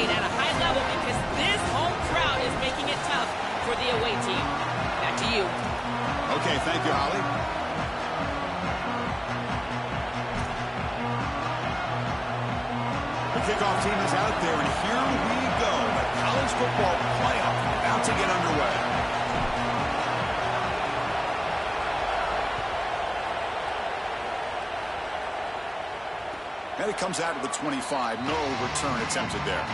playing at a high level because this home crowd is making it tough for the away team. Back to you. Okay, thank you, Holly. The kickoff team is out there, and here we go. The college football playoff about to get underway. And it comes out of the 25. No return attempted there.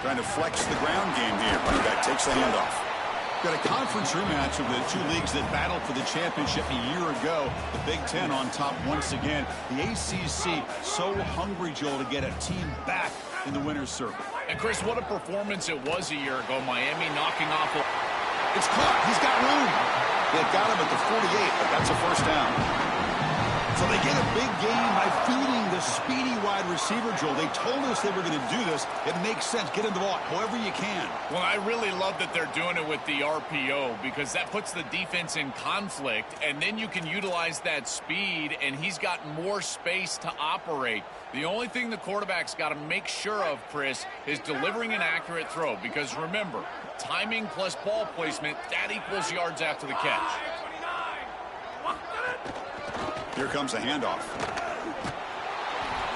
Trying to flex the ground game here. Running back takes the handoff. Got a conference rematch of the two leagues that battled for the championship a year ago. The Big Ten on top once again. The ACC so hungry, Joel, to get a team back in the winner's circle. And Chris, what a performance it was a year ago. Miami knocking off. It's caught. He's got room. They've got him at the 48, but that's a first down. So they get a big gain by feeding the speedy wide receiver, Joel. They told us they were going to do this. It makes sense. Get him the ball however you can. Well, I really love that they're doing it with the RPO because that puts the defense in conflict, and then you can utilize that speed, and he's got more space to operate. The only thing the quarterback's got to make sure of, Chris, is delivering an accurate throw because, remember, timing plus ball placement, that equals yards after the catch. Here comes a handoff.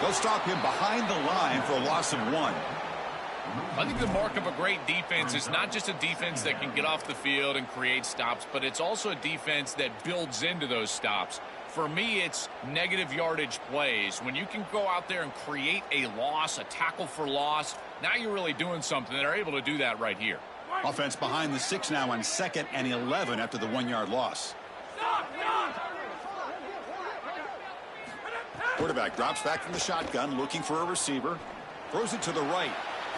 They'll stop him behind the line for a loss of 1. I think the mark of a great defense is not just a defense that can get off the field and create stops, but it's also a defense that builds into those stops. For me, it's negative yardage plays. When you can go out there and create a loss, a tackle for loss, now you're really doing something. They're able to do that right here. Offense behind the 6 now on 2nd and 11 after the 1-yard loss. Quarterback drops back from the shotgun, looking for a receiver. Throws it to the right.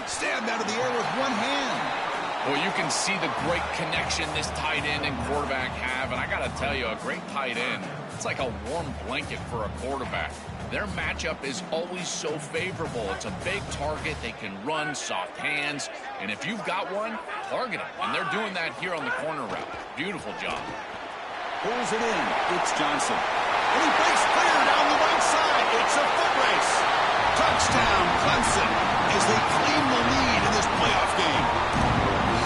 Stabbed out of the air with one hand. Well, you can see the great connection this tight end and quarterback have. And I got to tell you, a great tight end, it's like a warm blanket for a quarterback. Their matchup is always so favorable. It's a big target. They can run, soft hands. And if you've got one, target them. And they're doing that here on the corner route. Beautiful job. Pulls it in. It's Johnson. And he breaks clear down the right side. It's a foot race. Touchdown, Clemson, as they claim the lead in this playoff game.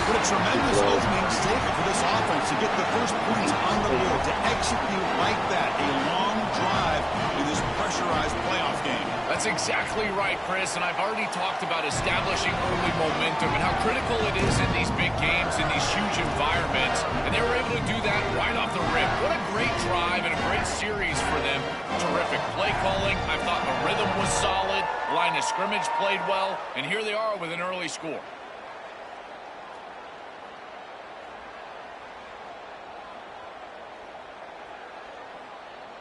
What a tremendous opening statement for this offense to get the first points on the board, to execute like that, a long drive in this pressurized playoff game. That's exactly right, Chris, and I've already talked about establishing early momentum and how critical it is in these big games, in these huge environments, and they were able to do that right off the rip. What a great drive and a great series for them. Terrific play calling. I thought the rhythm was solid. Line of scrimmage played well, and here they are with an early score.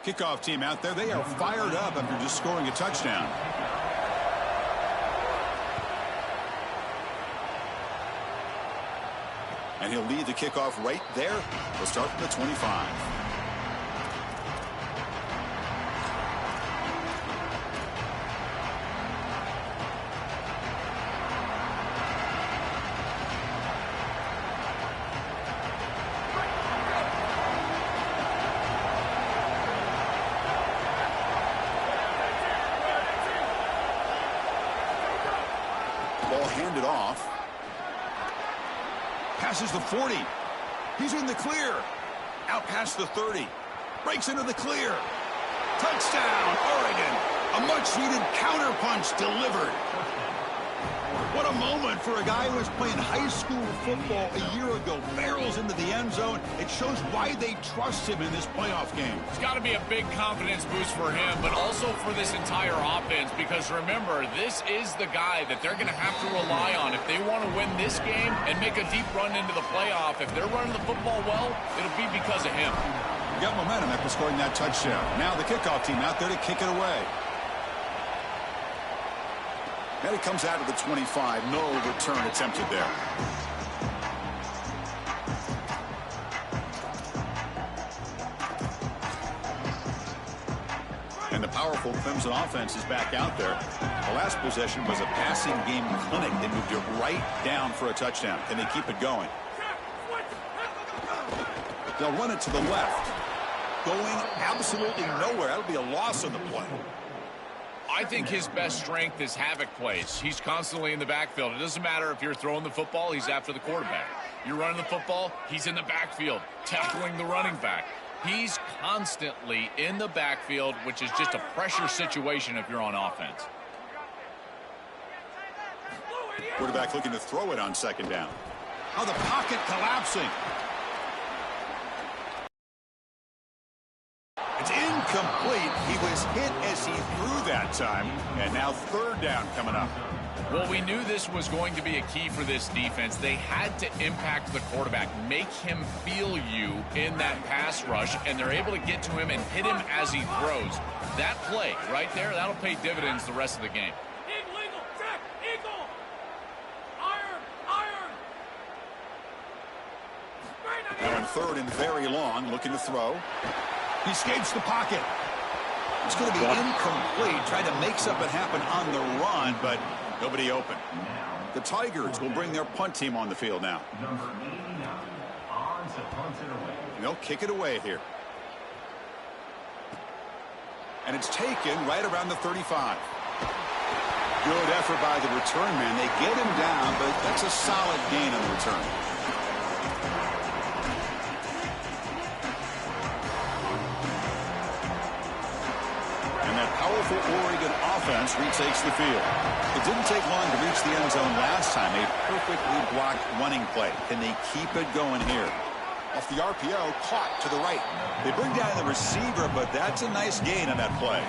Kickoff team out there. They are fired up after just scoring a touchdown. And he'll lead the kickoff right there. We'll start from the 25. Ball handed off. Passes the 40. He's in the clear. Out past the 30. Breaks into the clear. Touchdown, Oregon. A much-needed counterpunch delivered. What a moment for a guy who was playing high school football a year ago. Barrels into the end zone. It shows why they trust him in this playoff game. It's got to be a big confidence boost for him, but also for this entire offense, because remember, this is the guy that they're going to have to rely on if they want to win this game and make a deep run into the playoff. If they're running the football well, it'll be because of him. Got momentum after scoring that touchdown. Now the kickoff team out there to kick it away. And it comes out of the 25. No return attempted there. And the powerful Clemson offense is back out there. The last possession was a passing game clinic. They moved it right down for a touchdown. Can they keep it going? They'll run it to the left. Going absolutely nowhere. That'll be a loss on the play. I think his best strength is havoc plays. He's constantly in the backfield. It doesn't matter if you're throwing the football, he's after the quarterback. You're running the football, he's in the backfield, tackling the running back. He's constantly in the backfield, which is just a pressure situation if you're on offense. Quarterback looking to throw it on second down. Oh, the pocket collapsing. It's incomplete. He was hit as he threw that time. And now third down coming up. Well, we knew this was going to be a key for this defense. They had to impact the quarterback, make him feel you in that pass rush, and they're able to get to him and hit him as he throws. That play right there, that'll pay dividends the rest of the game. Now in third and very long, looking to throw. He escapes the pocket. It's going to be incomplete. Tried to make something happen on the run, but nobody open. The Tigers will bring their punt team on the field now. They'll kick it away here. And it's taken right around the 35. Good effort by the return man. They get him down, but that's a solid gain on the return. Powerful Oregon offense retakes the field. It didn't take long to reach the end zone last time. A perfectly blocked running play. Can they keep it going here? Off the RPO, caught to the right. They bring down the receiver, but that's a nice gain on that play.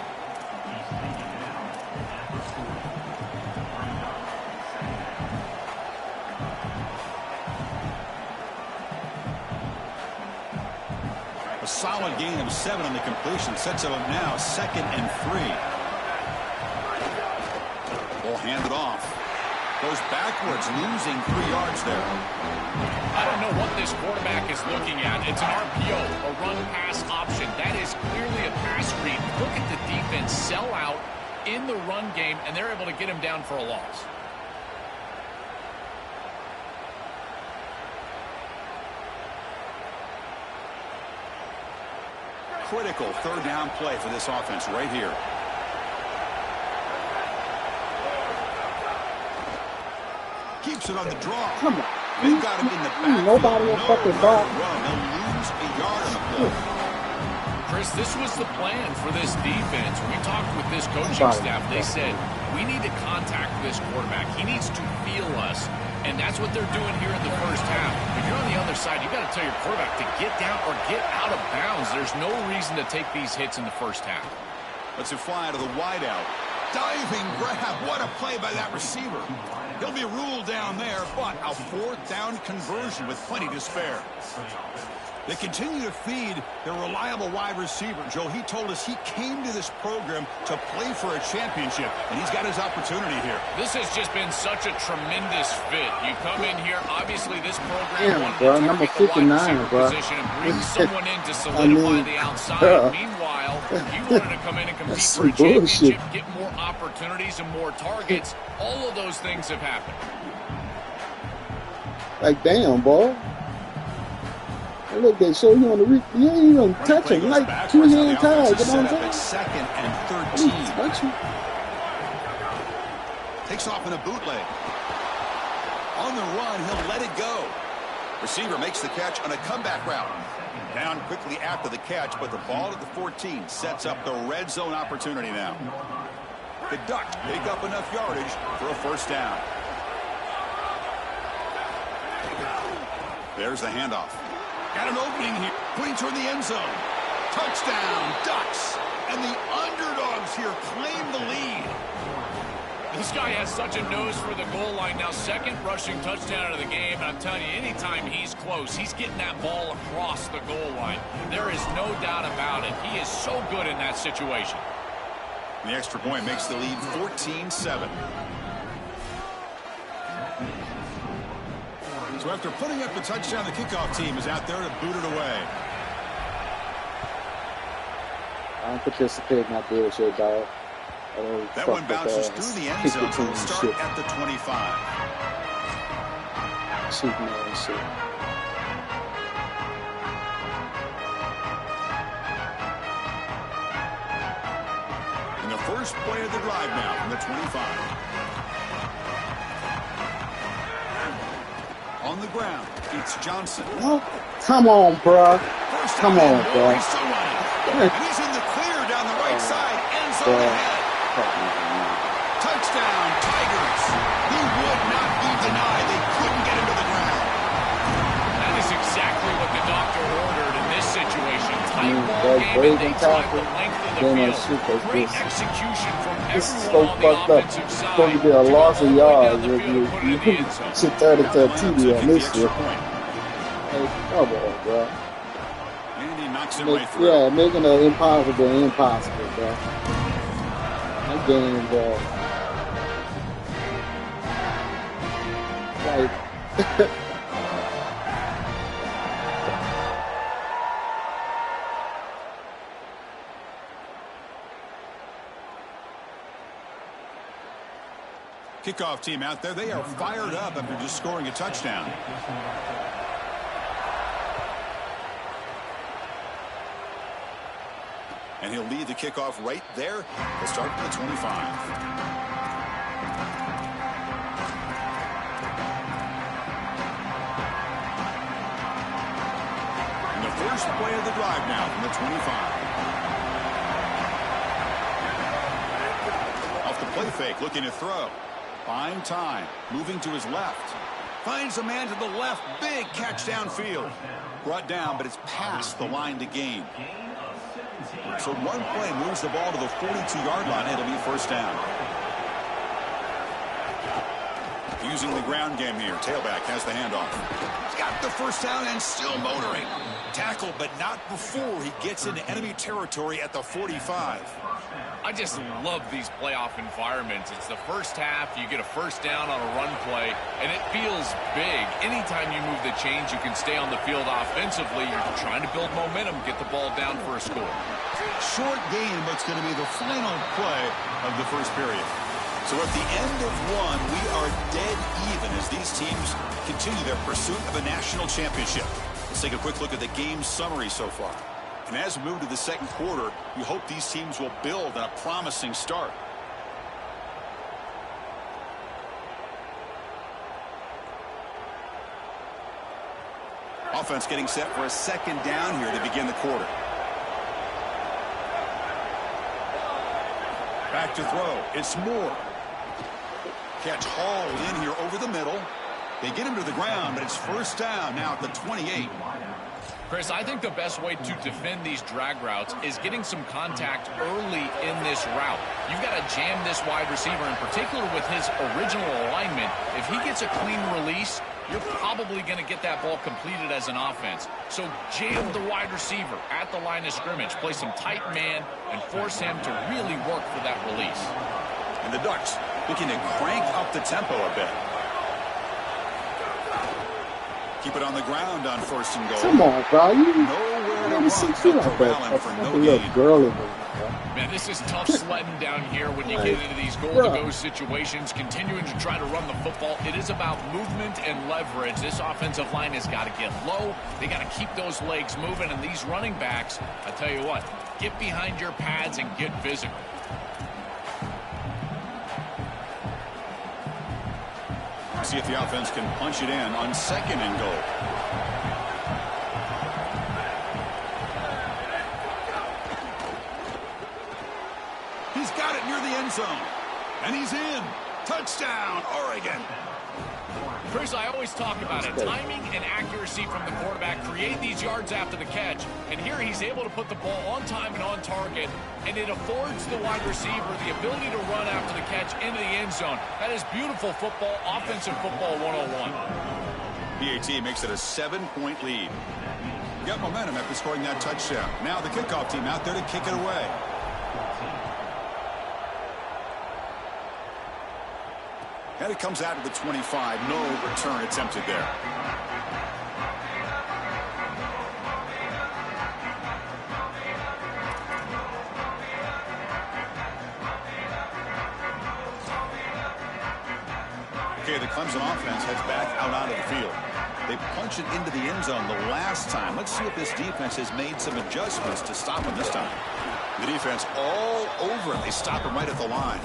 A solid gain of 7 on the completion. Sets it up now, 2nd and 3. Ball handed off. Goes backwards, losing 3 yards there. I don't know what this quarterback is looking at. It's an RPO, a run-pass option. That is clearly a pass read. Look at the defense sell out in the run game, and they're able to get him down for a loss. Critical third down play for this offense right here. Keeps it on the draw. Come on. They've got him in the backfield. Nobody will fucking block. They'll lose a yard on the play. Chris, this was the plan for this defense. We talked with this coaching staff. They said, we need to contact this quarterback. He needs to feel us. And that's what they're doing here in the first half. If you're on the other side, you've got to tell your quarterback to get down or get out of bounds. There's no reason to take these hits in the first half. Let's it fly to the wideout. Diving grab. What a play by that receiver. He'll be ruled down there, but a 4th down conversion with plenty to spare. They continue to feed their reliable wide receiver. Joe, he told us he came to this program to play for a championship, and he's got his opportunity here. This has just been such a tremendous fit. You come in here, obviously this program wanted bro, to number take the wide 59, bro. position and bring someone in to solidify the outside. Meanwhile, you wanted to come in and compete for a championship, get more opportunities and more targets. All of those things have happened. Like, damn, boy. Look, they show you on the you ain't even touch him. Like 2-hand tied. You know what I'm saying? 2nd and 13. Touch him. Takes off in a bootleg. On the run, he'll let it go. Receiver makes the catch on a comeback route. Down quickly after the catch, but the ball at the 14 sets up the red zone opportunity now. The Ducks pick up enough yardage for a first down. There's the handoff. Got an opening here. Pointing toward the end zone. Touchdown, Ducks. And the underdogs here claim the lead. This guy has such a nose for the goal line. Now, 2nd rushing touchdown of the game. And I'm telling you, anytime he's close, he's getting that ball across the goal line. There is no doubt about it. He is so good in that situation. The extra point makes the lead 14-7. So after putting up the touchdown, the kickoff team is out there to boot it away. Don't participate in that bullshit, dog. That one bounces through the end zone. So we'll start at the 25. Cheap man shit. And the first play of the drive now from the 25. On the ground, it's Johnson. Oh, come on, bro. Come on, bro. He's still running. And he's in the clear down the right side. End zone ahead. Touchdown, Tigers. He would not be denied. They couldn't get him to the ground. That is exactly what the doctor ordered in this situation. Tight ball game, and they drive the length of the field. Great execution from everyone on the offensive side. It's supposed to be a loss of yards if you should turn it to a TD on this year. Hey, come on, bro. And he knocks it right through. Yeah, making the impossible impossible, bro. That game, bro. Like, Kickoff team out there. They are fired up after just scoring a touchdown. And he'll lead the kickoff right there. He'll start at the 25. And the first play of the drive now from the 25. Off the play fake, looking to throw. Fine time, moving to his left. Finds a man to the left, big catch downfield. Brought down, but it's past the line to gain. So one play moves the ball to the 42-yard line. It'll be first down. Using the ground game here. Tailback has the handoff. He's got the first down and still motoring. Tackle, but not before he gets into enemy territory at the 45. I just love these playoff environments. It's the first half, you get a first down on a run play, and it feels big. Anytime you move the chains, you can stay on the field offensively. You're trying to build momentum, get the ball down for a score. Short gain, but it's going to be the final play of the first period. So at the end of one, we are dead even as these teams continue their pursuit of a national championship. Let's take a quick look at the game summary so far. And as we move to the second quarter, we hope these teams will build on a promising start. Offense getting set for a second down here to begin the quarter. Back to throw. It's Moore. Catch hauled in here over the middle. They get him to the ground, but it's first down now at the 28. Chris, I think the best way to defend these drag routes is getting some contact early in this route. You've got to jam this wide receiver, in particular with his original alignment. If he gets a clean release, you're probably going to get that ball completed as an offense. So jam the wide receiver at the line of scrimmage, play some tight man, and force him to really work for that release. And the Ducks looking to crank up the tempo a bit. Keep it on the ground on first and goal. come on, bro. You Nowhere to never see run. shit like Corralling that. for That's no a little gain. girly, bro. Man, this is tough sledding down here when you get into these goal-to-go situations, continuing to try to run the football. It is about movement and leverage. This offensive line has got to get low. They got to keep those legs moving, and these running backs, I tell you what, get behind your pads and get physical. See if the offense can punch it in on second and goal. He's got it near the end zone. And he's in. Touchdown, Oregon. Chris, I always talk about it. Timing and accuracy from the quarterback create these yards after the catch. And here he's able to put the ball on time and on target. And it affords the wide receiver the ability to run after the catch into the end zone. That is beautiful football, offensive football 101. BAT makes it a 7-point lead. Got momentum after scoring that touchdown. Now the kickoff team out there to kick it away. And it comes out of the 25. No return attempted there. Okay, the Clemson offense heads back out onto the field. They punched it into the end zone the last time. Let's see if this defense has made some adjustments to stop them this time. The defense all over it. They stop him right at the line.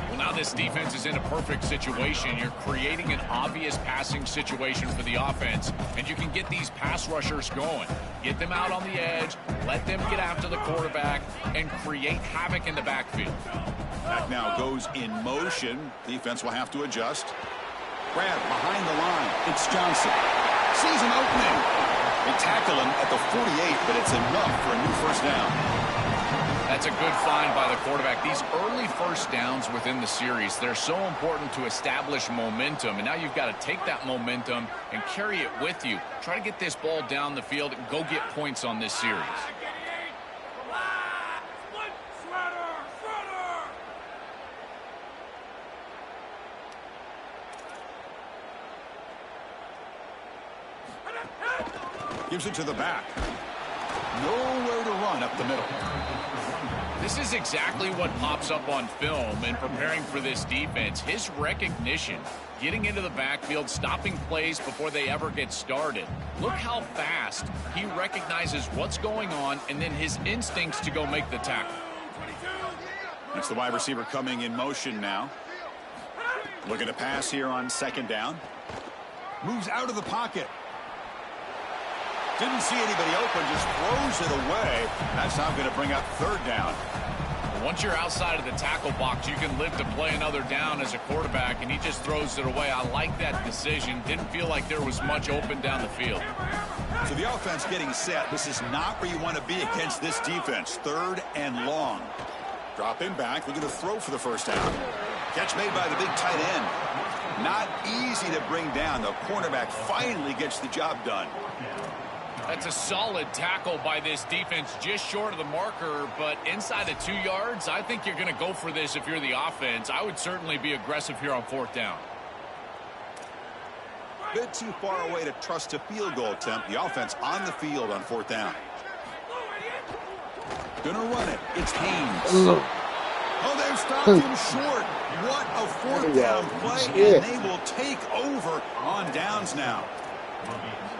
Well, now this defense is in a perfect situation. You're creating an obvious passing situation for the offense, and you can get these pass rushers going. Get them out on the edge, let them get after the quarterback, and create havoc in the backfield. Back now goes in motion. Defense will have to adjust. Grab behind the line. It's Johnson. Sees an opening. They tackle him at the 48, but it's enough for a new first down. That's a good find by the quarterback. These early first downs within the series, they're so important to establish momentum. And now you've got to take that momentum and carry it with you. Try to get this ball down the field and go get points on this series. Gives it to the back. Nowhere to run up the middle. This is exactly what pops up on film in preparing for this defense. His recognition, getting into the backfield, stopping plays before they ever get started. Look how fast he recognizes what's going on and then his instincts to go make the tackle. That's the wide receiver coming in motion now. Looking to pass here on second down. Moves out of the pocket. Didn't see anybody open, just throws it away. That's now going to bring up third down. Once you're outside of the tackle box, you can live to play another down as a quarterback, and he just throws it away. I like that decision. Didn't feel like there was much open down the field. So the offense getting set. This is not where you want to be against this defense. Third and long. Drop in back. Looking to throw for the first down. Catch made by the big tight end. Not easy to bring down. The cornerback finally gets the job done. That's a solid tackle by this defense, just short of the marker, but inside of 2 yards, I think you're going to go for this if you're the offense. I would certainly be aggressive here on fourth down. Bit too far away to trust a field goal attempt. The offense on the field on fourth down. Gonna run it. It's Haynes. Oh, they've stopped him short. What a fourth down play, and they will take over on downs now.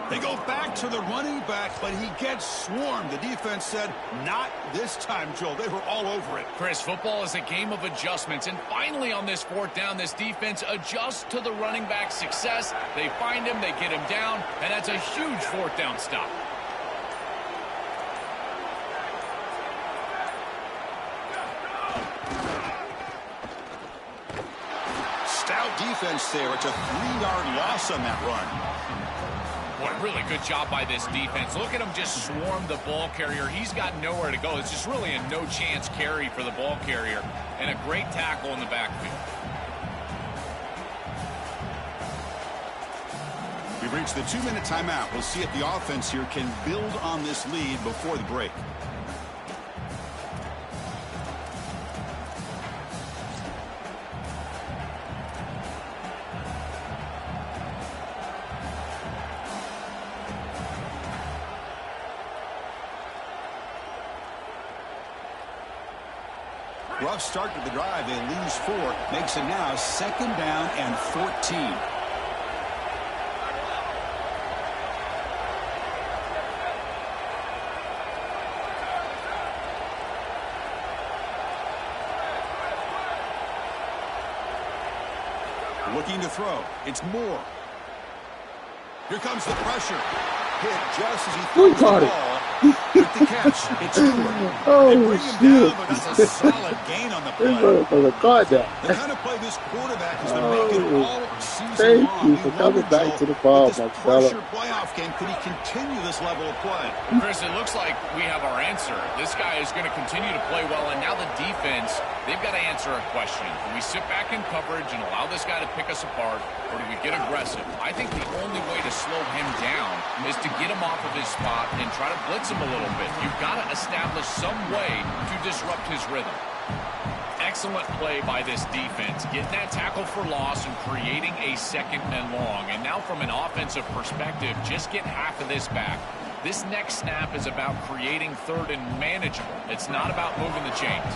They go back to the running back, but he gets swarmed. The defense said, not this time, Joel. They were all over it. Chris, football is a game of adjustments, and finally on this fourth down, this defense adjusts to the running back's success. They find him, they get him down, and that's a huge fourth down stop. Stout defense there. It's a 3-yard loss on that run. Boy, really good job by this defense. Look at him just swarm the ball carrier. He's got nowhere to go. It's just really a no-chance carry for the ball carrier, and a great tackle in the backfield. We've reached the 2-minute timeout. We'll see if the offense here can build on this lead before the break. Rough start to the drive. They lose 4. Makes it now second down and 14. Looking to throw. It's Moore. Here comes the pressure. Hit just as he throws the ball. With the catch, it's Stewart. They bring him down, but that's a solid gain on the play. The kind of play this quarterback has been making all season long. Thank you for coming back to the ball, my fella. Pressure playoff game, could he continue this level of play? Chris, it looks like we have our answer. This guy is going to continue to play well, and now the defense, they've got to answer a question. Do we sit back in coverage and allow this guy to pick us apart, or do we get aggressive? I think the only way to slow him down is to get him off of his spot and try to blitz him a little bit. You've got to establish some way to disrupt his rhythm. Excellent play by this defense, getting that tackle for loss and creating a second and long. And now from an offensive perspective, just get half of this back. This next snap is about creating third and manageable. It's not about moving the chains.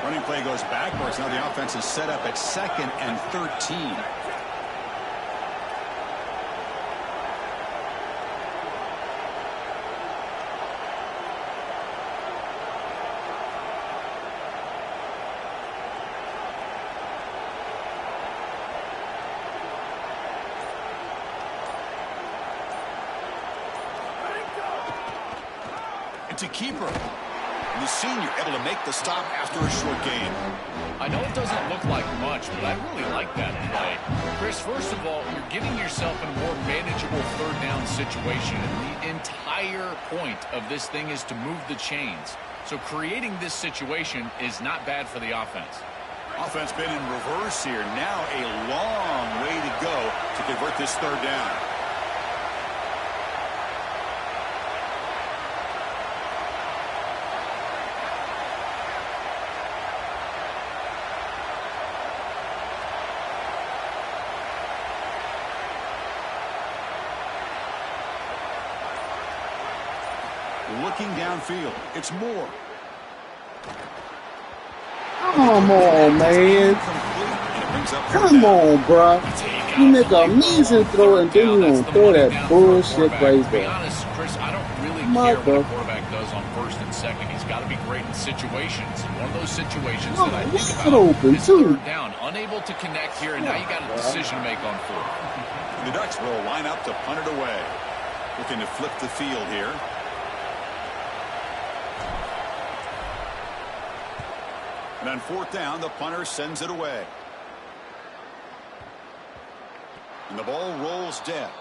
Running play goes backwards. Now the offense is set up at 2nd and 13. To keeper. The senior able to make the stop after a short gain. I know it doesn't look like much, but I really like that play. Chris, first of all, you're getting yourself in a more manageable 3rd down situation, and the entire point of this thing is to move the chains. So creating this situation is not bad for the offense. Offense been in reverse here. Now a long way to go to convert this 3rd down. Looking downfield, it's Moore. Come on, man. Come on, bro. You make an amazing throw and then you don't throw that bullshit right there. To be honest, Chris, I don't really care what a quarterback does on 1st and 2nd. He's got to be great in situations. And one of those situations that I think about is 3rd down. Unable to connect here, and now you got a decision to make on 4th. The Ducks will line up to punt it away. Looking to flip the field here. And on 4th down, the punter sends it away. And the ball rolls dead.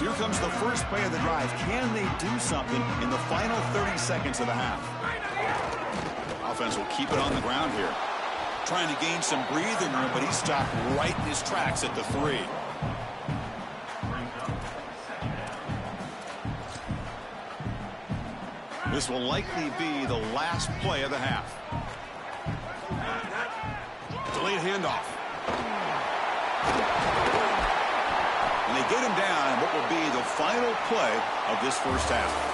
Here comes the first play of the drive. Can they do something in the final 30 seconds of the half? Offense will keep it on the ground here. Trying to gain some breathing room, but he stopped right in his tracks at the 3. This will likely be the last play of the half. Delayed handoff. And they get him down in what will be the final play of this first half.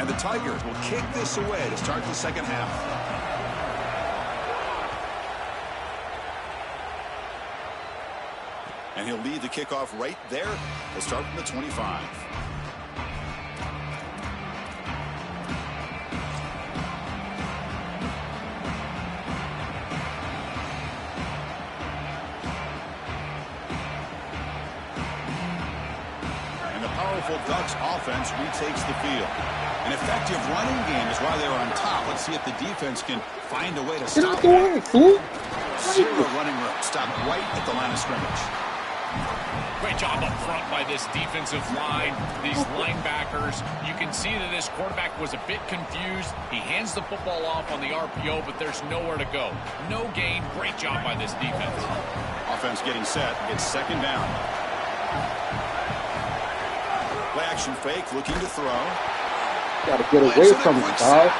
The Tigers will kick this away to start the second half. And he'll lead the kickoff right there. He'll start from the 25. And the powerful Ducks offense retakes the field. An effective running game is why they're on top. Let's see if the defense can find a way to stop it. Zero running room. Stopped right at the line of scrimmage. Great job up front by this defensive line, these linebackers. You can see that this quarterback was a bit confused. He hands the football off on the RPO, but there's nowhere to go. No gain. Great job by this defense. Offense getting set. It's second down. Play action fake, looking to throw. Gotta get away from him, dog.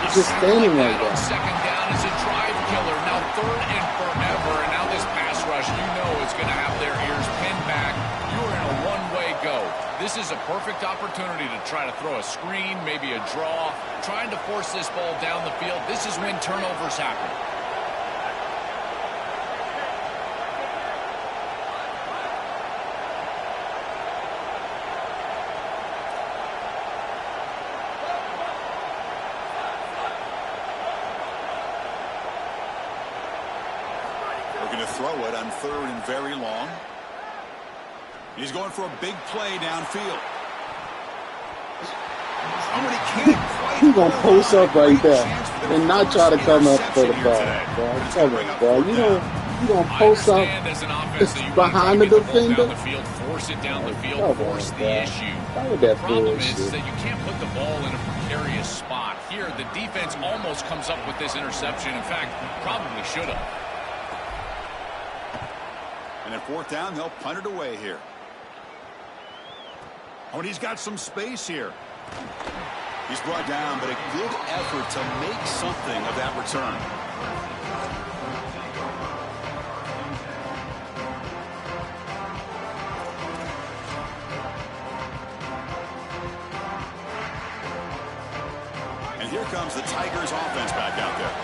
He's just standing right there. Second down is a drive killer. Now 3rd and forever. And now this pass rush, you know it's going to have their ears pinned back. You are in a one-way go. This is a perfect opportunity to try to throw a screen, maybe a draw, trying to force this ball down the field. This is when turnovers happen. To throw it on 3rd and very long. He's going for a big play downfield. He's going to post up right there and not try to come up for the ball, bro. Come on, bro. You know, You gonna I post up understand as an offense that you behind the want to get defender? the ball down the field, force it down the field, force the issue. The problem is that you can't put the ball in a precarious spot. Here, the defense almost comes up with this interception. In fact, probably should have. And at 4th down, they'll punt it away here. Oh, and he's got some space here. He's brought down, but a good effort to make something of that return. And here comes the Tigers offense back out there.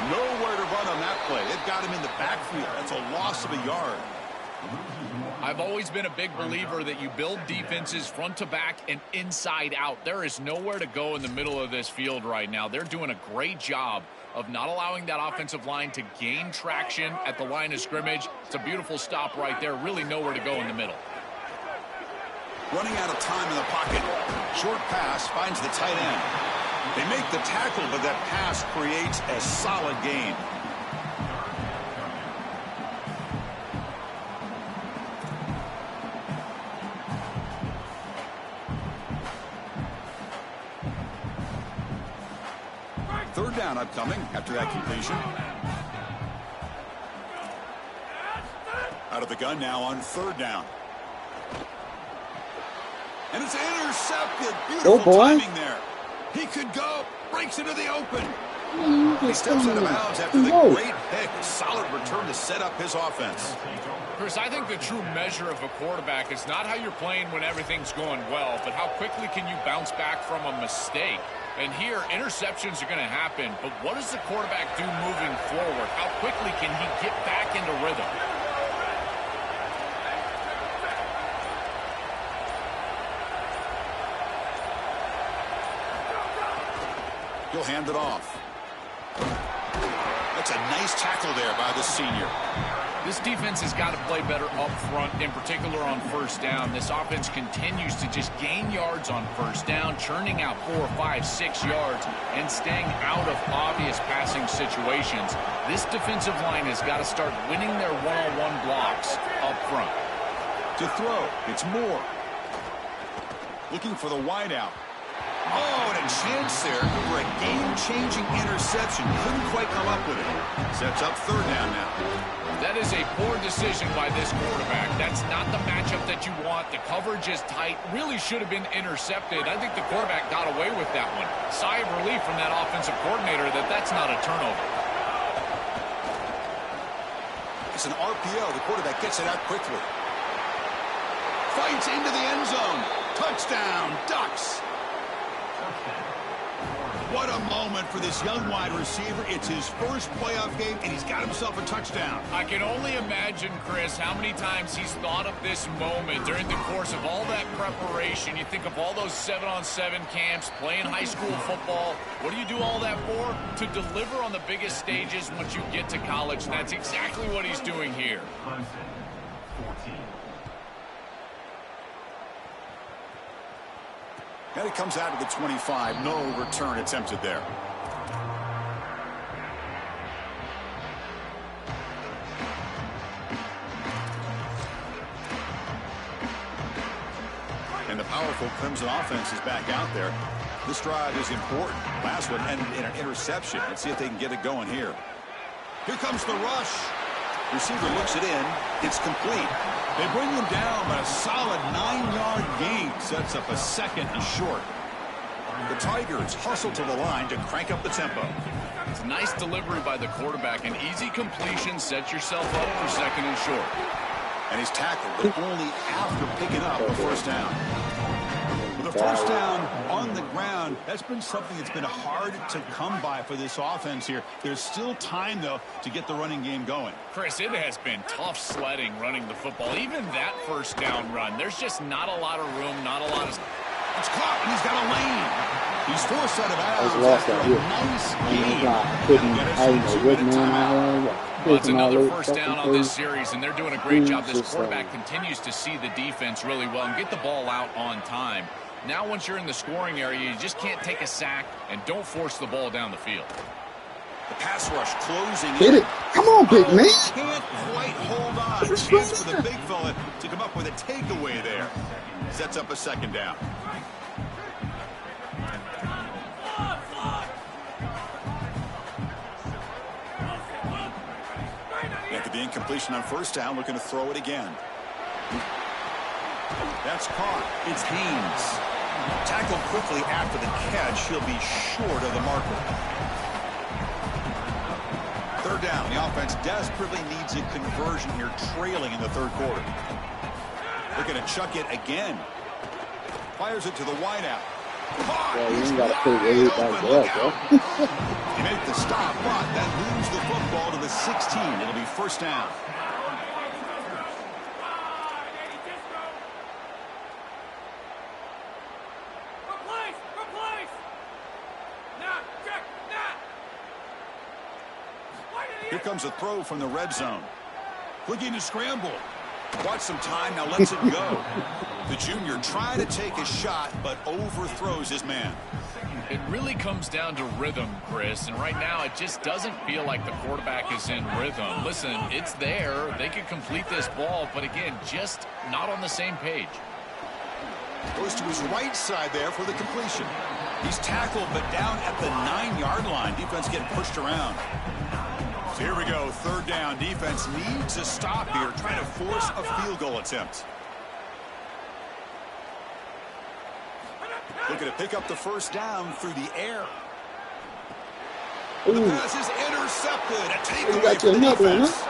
Nowhere to run on that play. They've got him in the backfield. That's a loss of a yard. I've always been a big believer that you build defenses front to back and inside out. There is nowhere to go in the middle of this field right now. They're doing a great job of not allowing that offensive line to gain traction at the line of scrimmage. It's a beautiful stop right there. Really nowhere to go in the middle. Running out of time in the pocket. Short pass finds the tight end. They make the tackle, but that pass creates a solid gain. Third down upcoming after that completion. Out of the gun now on 3rd down. And it's intercepted. Beautiful timing there. He could go. Breaks into the open. He steps out of bounds after the great pick. Solid return to set up his offense. Chris, I think the true measure of a quarterback is not how you're playing when everything's going well, but how quickly can you bounce back from a mistake. And here, interceptions are going to happen, but what does the quarterback do moving forward? How quickly can he get back into rhythm? He'll hand it off. That's a nice tackle there by the senior. This defense has got to play better up front, in particular on 1st down. This offense continues to just gain yards on 1st down, churning out 4, 5, 6 yards, and staying out of obvious passing situations. This defensive line has got to start winning their one-on-one blocks up front. To throw, it's Moore. Looking for the wideout. Oh, and a chance there for a game-changing interception. Couldn't quite come up with it. Sets up 3rd down now. That is a poor decision by this quarterback. That's not the matchup that you want. The coverage is tight. Really should have been intercepted. I think the quarterback got away with that one. Sigh of relief from that offensive coordinator that that's not a turnover. It's an RPO. The quarterback gets it out quickly. Fights into the end zone. Touchdown, Ducks. What a moment for this young wide receiver. It's his first playoff game, and he's got himself a touchdown. I can only imagine, Chris, how many times he's thought of this moment during the course of all that preparation. You think of all those 7-on-7 camps, playing high school football. What do you do all that for? To deliver on the biggest stages once you get to college, and that's exactly what he's doing here. And it comes out of the 25. No return attempted there. And the powerful Crimson offense is back out there. This drive is important. Last one ended in an interception. Let's see if they can get it going here. Here comes the rush. Receiver looks it in. It's complete. They bring him down, but a solid 9-yard gain sets up a 2nd and short. The Tigers hustle to the line to crank up the tempo. It's a nice delivery by the quarterback. An easy completion sets yourself up for 2nd and short. And he's tackled, but only after picking up a 1st down. With a 1st down on the ground, that's been something that's been hard to come by for this offense here. There's still time, though, to get the running game going. Chris, it has been tough sledding running the football. Even that 1st down run, there's just not a lot of room, not a lot of... It's caught, and he's got a lane. He's forced out of bounds. Lost after that a nice game. That's another 1st down on this series, and they're doing a great job. This quarterback continues to see the defense really well and get the ball out on time. Now once you're in the scoring area, you just can't take a sack and don't force the ball down the field. The pass rush closing Hit in. it. Come on, big man. Can't quite hold on. Chance for the big fella to come up with a takeaway there. Sets up a second down. After the incompletion on first down, looking to throw it again. That's caught. It's Haynes. Tackled quickly after the catch. He'll be short of the marker. Third down. The offense desperately needs a conversion here, trailing in the third quarter. Looking to chuck it again. Fires it to the wideout. Well, you ain't got to put everybody up, bro. You make the stop, but that moves the football to the 16. It'll be first down. Here comes a throw from the red zone. Looking to scramble. Watch some time, now lets it go. The junior trying to take a shot, but overthrows his man. It really comes down to rhythm, Chris, and right now it just doesn't feel like the quarterback is in rhythm. Listen, it's there. They could complete this ball, but again, just not on the same page. Goes to his right side there for the completion. He's tackled, but down at the 9-yard line. Defense getting pushed around. So here we go, third down. Defense needs a stop here, trying to force a field goal attempt. Looking to pick up the first down through the air. The pass is intercepted. A takeaway for the defense.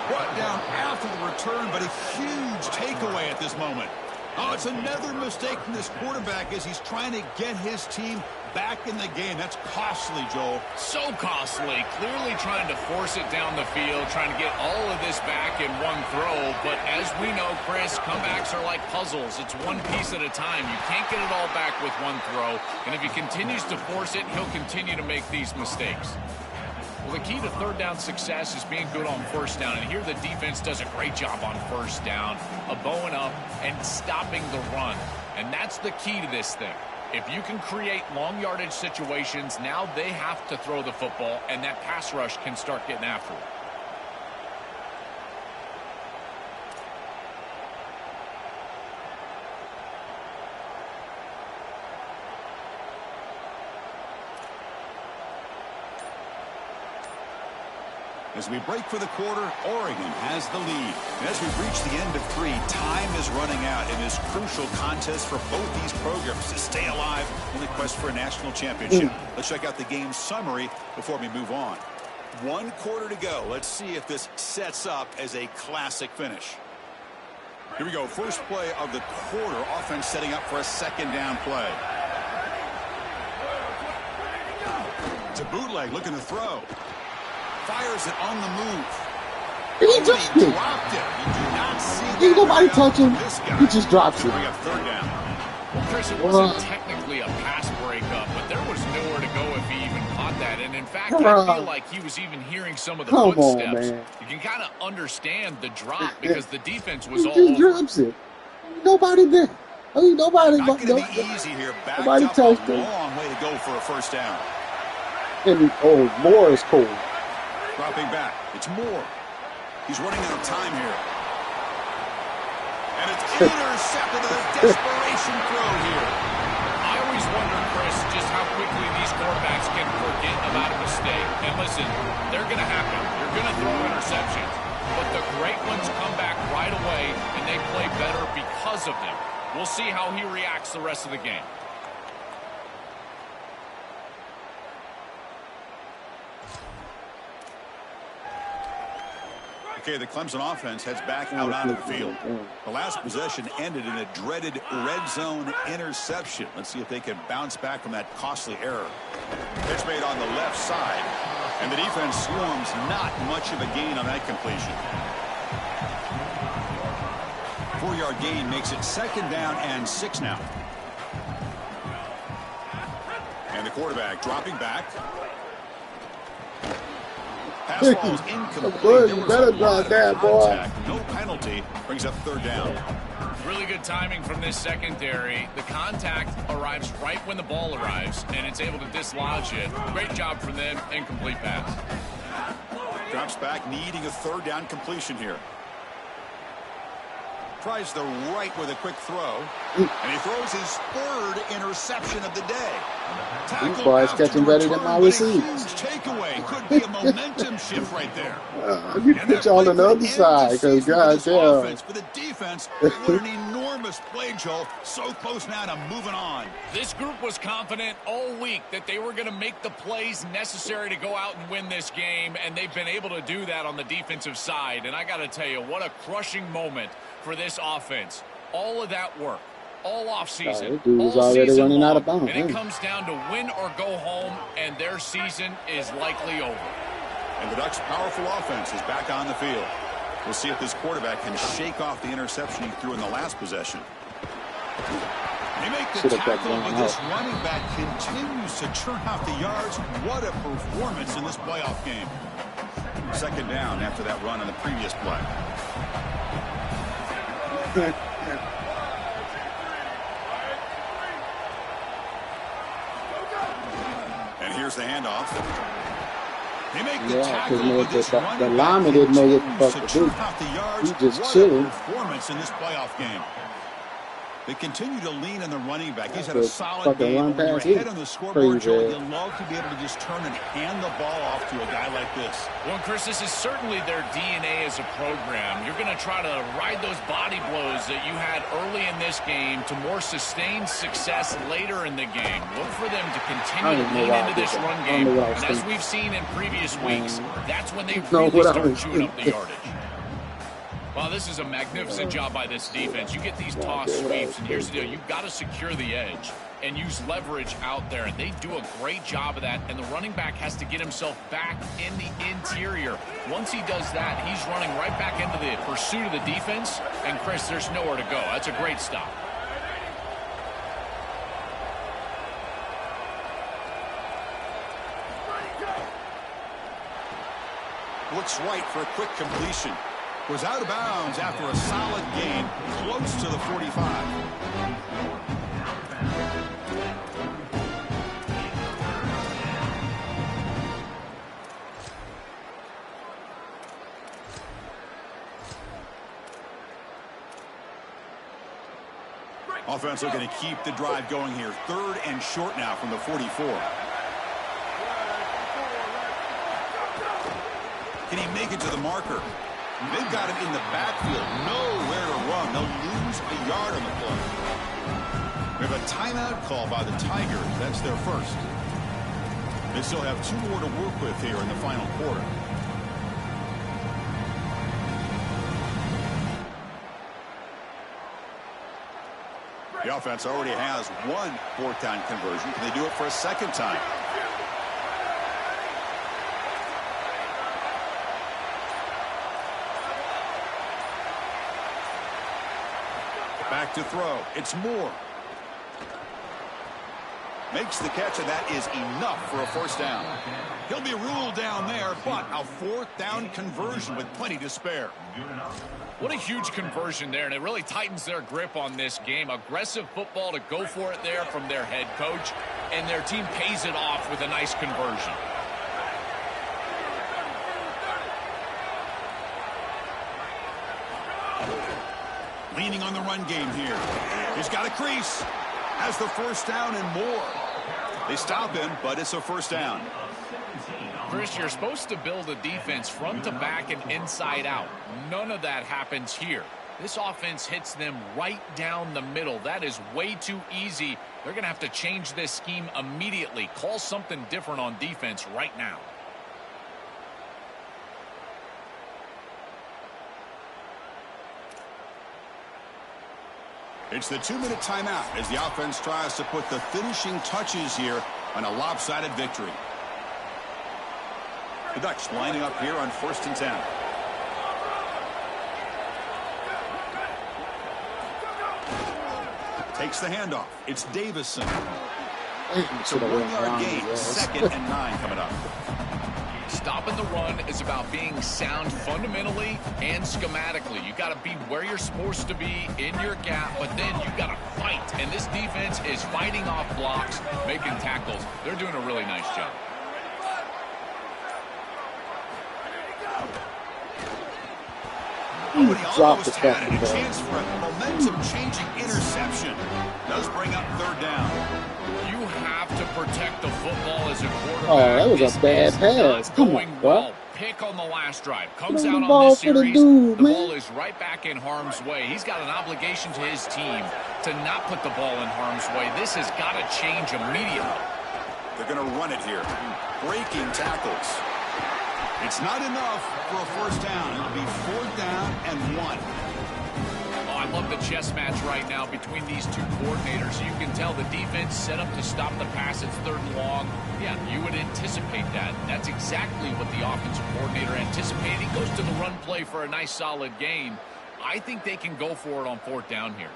Brought down after the return, but a huge takeaway at this moment. Oh, it's another mistake from this quarterback as he's trying to get his team back in the game. That's costly, Joel. So costly. Clearly trying to force it down the field, trying to get all of this back in one throw. But as we know, Chris, comebacks are like puzzles. It's one piece at a time. You can't get it all back with one throw. And if he continues to force it, he'll continue to make these mistakes. Well, the key to third down success is being good on first down. And here the defense does a great job on first down, bowing up and stopping the run. And that's the key to this thing. If you can create long yardage situations, now they have to throw the football, and that pass rush can start getting after it. As we break for the quarter, Oregon has the lead. And as we reach the end of 3, time is running out in this crucial contest for both these programs to stay alive in the quest for a national championship. Let's check out the game summary before we move on. 1 quarter to go. Let's see if this sets up as a classic finish. Here we go. First play of the quarter. Offense setting up for a second down play. To bootleg, looking to throw. Fires it on the move. He just dropped it. You do not see that. Ain't nobody touch him. He just drops it. Bring up third down. Well, Chris, it wasn't technically a pass breakup, but there was nowhere to go if he even caught that. And in fact, I feel like he was even hearing some of the footsteps. You can kind of understand the drop because the defense was all over. He just drops it. Nobody there. Ain't nobody. Not going to be easy here. Backed nobody up touched a him. long way to go for a first down. And Moore is cold. Dropping back. It's Moore. He's running out of time here. And it's intercepted with a desperation throw here. I always wonder, Chris, just how quickly these quarterbacks can forget about a mistake. And listen, they're going to happen. You're going to throw interceptions. But the great ones come back right away, and they play better because of them. We'll see how he reacts the rest of the game. Okay, the Clemson offense heads back out onto the field. The last possession ended in a dreaded red zone interception. Let's see if they can bounce back from that costly error. Pitch made on the left side, and the defense swarms. Not much of a gain on that completion. 4-yard gain makes it second down and 6 now. And the quarterback dropping back. Pass ball is incomplete. You better drop that, boy. No penalty. Brings up third down. Really good timing from this secondary. The contact arrives right when the ball arrives, and it's able to dislodge it. Great job from them. Incomplete pass. Drops back, needing a third down completion here. Tries the right with a quick throw. And he throws his third interception of the day. These boys catching better than my receivers. Takeaway. Could be a momentum shift right there. You put y'all on the other side, because goddamn. For the defense, what an enormous play, Joel. So close now to moving on. This group was confident all week that they were going to make the plays necessary to go out and win this game, and they've been able to do that on the defensive side. And I got to tell you, what a crushing moment for this offense. All of that work, all offseason, all season long, out of bounds, and it comes down to win or go home, and their season is likely over. And the Ducks' powerful offense is back on the field. We'll see if this quarterback can shake off the interception he threw in the last possession. They make the tackle, but this running back continues to churn out the yards. What a performance in this playoff game. Second down after that run on the previous play. And here's the handoff. They make the tackle, but this the lineman didn't know what the fuck to do. He just chilling. Performance in this playoff game. They continue to lean on the running back. He's had a solid game. When you're ahead on the scoreboard, Joel, you love to be able to just turn and hand the ball off to a guy like this. Well, Chris, this is certainly their DNA as a program. You're going to try to ride those body blows that you had early in this game to more sustained success later in the game. Look for them to continue to lean into this run game. And as we've seen in previous weeks, that's when they really start chewing up the yardage. Well, this is a magnificent job by this defense. You get these toss sweeps, and here's the deal. You've got to secure the edge and use leverage out there, and they do a great job of that, and the running back has to get himself back in the interior. Once he does that, he's running right back into the pursuit of the defense, and, Chris, there's nowhere to go. That's a great stop. Looks right for a quick completion. Was out of bounds after a solid gain, close to the 45. Offense looking to keep the drive going here. Third and short now from the 44. Can he make it to the marker? They've got him in the backfield. Nowhere to run. They'll lose a yard on the play. We have a timeout call by the Tigers. That's their first. They still have two more to work with here in the final quarter. The offense already has one fourth down conversion. Can they do it for a second time? Back to throw. It's Moore. Makes the catch, and that is enough for a first down. He'll be ruled down there, but a fourth down conversion with plenty to spare. What a huge conversion there, and it really tightens their grip on this game. Aggressive football to go for it there from their head coach, and their team pays it off with a nice conversion. Leaning on the run game here. He's got a crease. Has the first down and more. They stop him, but it's a first down. Chris, you're supposed to build a defense front to back and inside out. None of that happens here. This offense hits them right down the middle. That is way too easy. They're going to have to change this scheme immediately. Call something different on defense right now. It's the 2-minute timeout as the offense tries to put the finishing touches here on a lopsided victory. The Ducks lining up here on 1st and 10. Takes the handoff. It's Davison. It's a 1-yard gain. 2nd and 9 coming up. Stopping the run is about being sound fundamentally and schematically. You got to be where you're supposed to be in your gap, but then you got to fight. And this defense is fighting off blocks, making tackles. They're doing a really nice job. He almost had a chance for a momentum-changing interception. Does bring up third down. You have to protect the football as a quarterback. Oh, that was a bad pass. Come on, bro. Pick on the last drive. Comes out on this series. The ball is right back in harm's way. He's got an obligation to his team to not put the ball in harm's way. This has got to change immediately. They're going to run it here. Breaking tackles. It's not enough for a first down. It'll be fourth down and 1. Oh, I love the chess match right now between these two coordinators. You can tell the defense set up to stop the pass. It's third and long. Yeah, you would anticipate that. That's exactly what the offensive coordinator anticipated. He goes to the run play for a nice solid gain. I think they can go for it on fourth down here.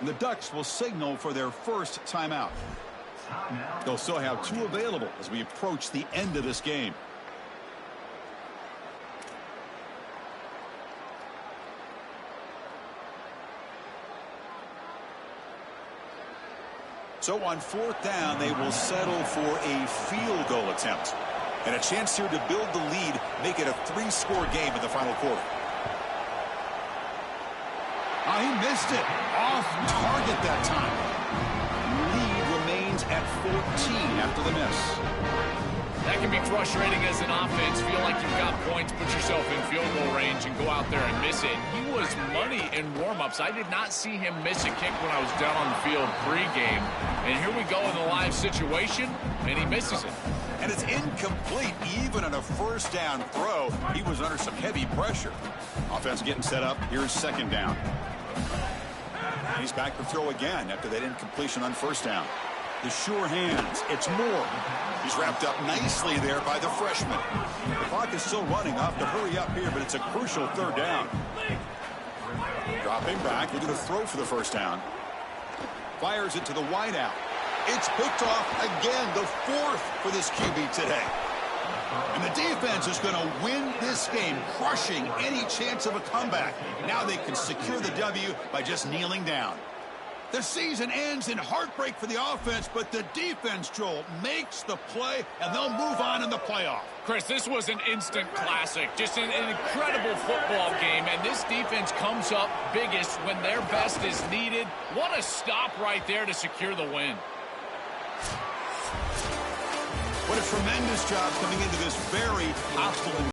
And the Ducks will signal for their first timeout. They'll still have 2 available as we approach the end of this game. So on fourth down, they will settle for a field goal attempt. And a chance here to build the lead, make it a 3-score game in the final quarter. Oh, he missed it. Off target that time. Lead remains at 14 after the miss. That can be frustrating as an offense. Feel like you've got points, put yourself in field goal range, and go out there and miss it. He was money in warm-ups. I did not see him miss a kick when I was down on the field pre-game. And here we go in the live situation, and he misses it. And it's incomplete even on a first down throw. He was under some heavy pressure. Offense getting set up. Here's second down. He's back to throw again after that incompletion on first down. The sure hands. It's Moore. He's wrapped up nicely there by the freshman. The clock is still running. Off to hurry up here, but it's a crucial third down. Dropping back, looking to throw for the first down. Fires it to the wideout. It's picked off again, the 4th for this QB today. And the defense is going to win this game, crushing any chance of a comeback. Now they can secure the W by just kneeling down. The season ends in heartbreak for the offense, but the defense, Joel, makes the play, and they'll move on in the playoff. Chris, this was an instant classic. Just an incredible football game, and this defense comes up biggest when their best is needed. What a stop right there to secure the win. What a tremendous job coming into this very hostile environment.